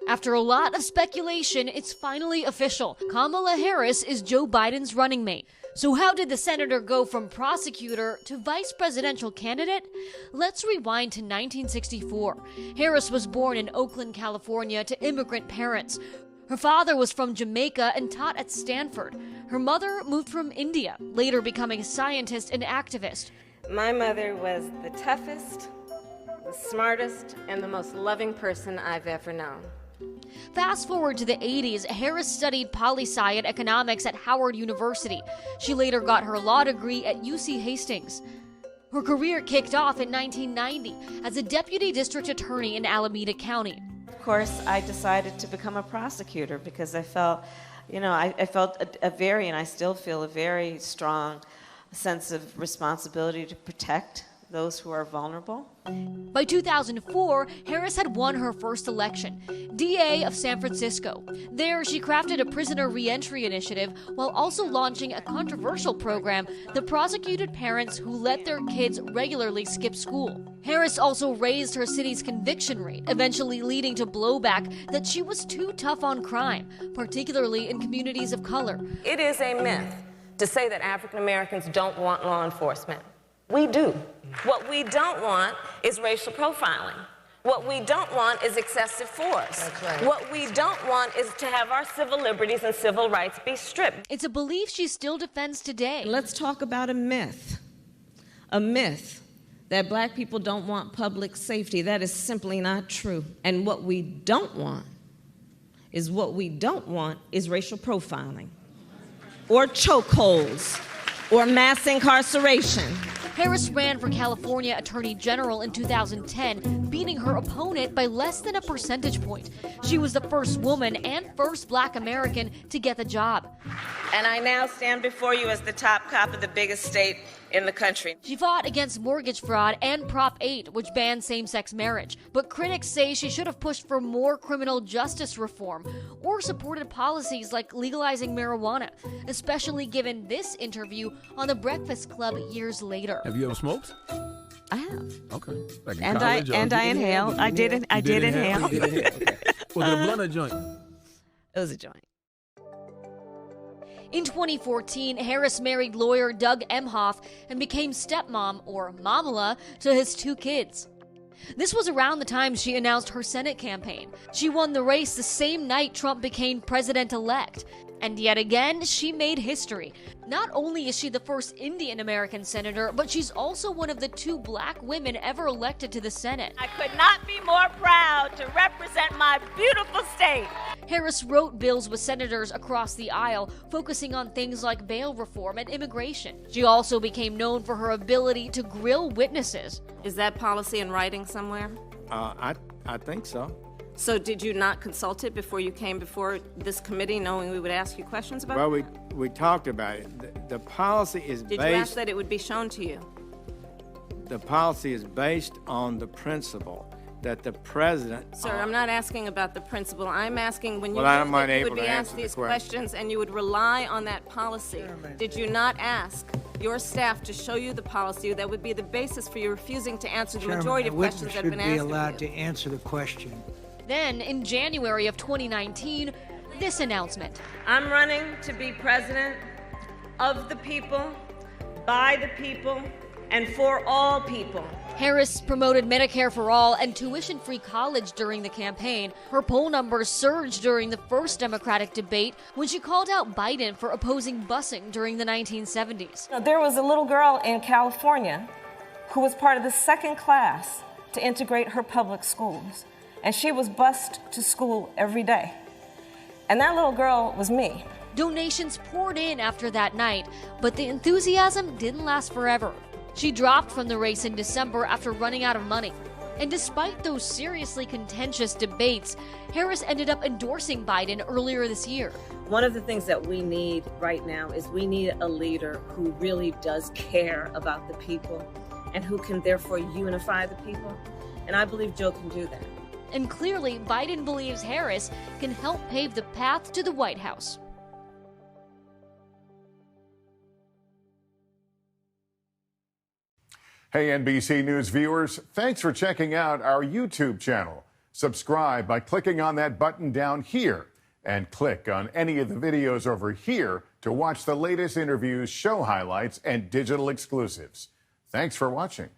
After a lot of speculation, it's finally official. Kamala Harris is Joe Biden's running mate. So how did the senator go from prosecutor to vice presidential candidate? Let's rewind to 1964. Harris was born in Oakland, California, to immigrant parents. Her father was from Jamaica and taught at Stanford. Her mother moved from India, later becoming a scientist and activist. My mother was the toughest, the smartest, and the most loving person I've ever known. Fast forward to the 80s, Harris studied poli-sci and economics at Howard University. She later got her law degree at UC Hastings. Her career kicked off in 1990 as a deputy district attorney in Alameda County. Of course, I decided to become a prosecutor because I felt, I felt a very, and I still feel a very strong sense of responsibility to protect those who are vulnerable. By 2004, Harris had won her first election, DA of San Francisco. There, she crafted a prisoner reentry initiative while also launching a controversial program that prosecuted parents who let their kids regularly skip school. Harris also raised her city's conviction rate, eventually leading to blowback that she was too tough on crime, particularly in communities of color. It is a myth to say that African Americans don't want law enforcement. We do. What we don't want is racial profiling. What we don't want is excessive force. That's right. What we don't want is to have our civil liberties and civil rights be stripped. It's a belief she still defends today. Let's talk about a myth. A myth that black people don't want public safety. That is simply not true. And what we don't want is racial profiling or chokeholds or mass incarceration. Harris ran for California Attorney General in 2010, beating her opponent by less than a percentage point. She was the first woman and first black American to get the job. And I now stand before you as the top cop of the biggest state in the country. She fought against mortgage fraud and Prop 8, which banned same-sex marriage. But critics say she should have pushed for more criminal justice reform or supported policies like legalizing marijuana, especially given this interview on The Breakfast Club years later. Have you ever smoked? I have. Okay. Like in And college, I inhaled. I did inhale. Okay. Was it a blunt or joint? It was a joint. In 2014, Harris married lawyer Doug Emhoff and became stepmom, or mamala, to his 2 kids. This was around the time she announced her Senate campaign. She won the race the same night Trump became president-elect. And yet again, she made history. Not only is she the first Indian American senator, but she's also one of the 2 black women ever elected to the Senate. I could not be more proud to represent my beautiful state. Harris wrote bills with senators across the aisle, focusing on things like bail reform and immigration. She also became known for her ability to grill witnesses. Is that policy in writing somewhere? I think so. So did you not consult it before you came before this committee, knowing we would ask you questions about it? Well, we talked about it. The policy is Did you ask that it would be shown to you? The policy is based on the principle that the president. Sir, I'm not asking about the principle. I'm asking when you Well, I'm knew that you unable would be to asked answer the these question. questions and you would rely on that policy. Did you not ask your staff to show you the policy that would be the basis for you refusing to answer the majority of questions that have been asked should be allowed of you? to answer the question. Then, in January of 2019, this announcement. I'm running to be president of the people, by the people, and for all people. Harris promoted Medicare for all and tuition-free college during the campaign. Her poll numbers surged during the first Democratic debate when she called out Biden for opposing busing during the 1970s. There was a little girl in California who was part of the second class to integrate her public schools. And she was bused to school every day. And that little girl was me. Donations poured in after that night, but the enthusiasm didn't last forever. She dropped from the race in December after running out of money. And despite those seriously contentious debates, Harris ended up endorsing Biden earlier this year. One of the things that we need right now is we need a leader who really does care about the people and who can therefore unify the people. And I believe Joe can do that. And clearly, Biden believes Harris can help pave the path to the White House. Hey, NBC News viewers, thanks for checking out our YouTube channel. Subscribe by clicking on that button down here and click on any of the videos over here to watch the latest interviews, show highlights, and digital exclusives. Thanks for watching.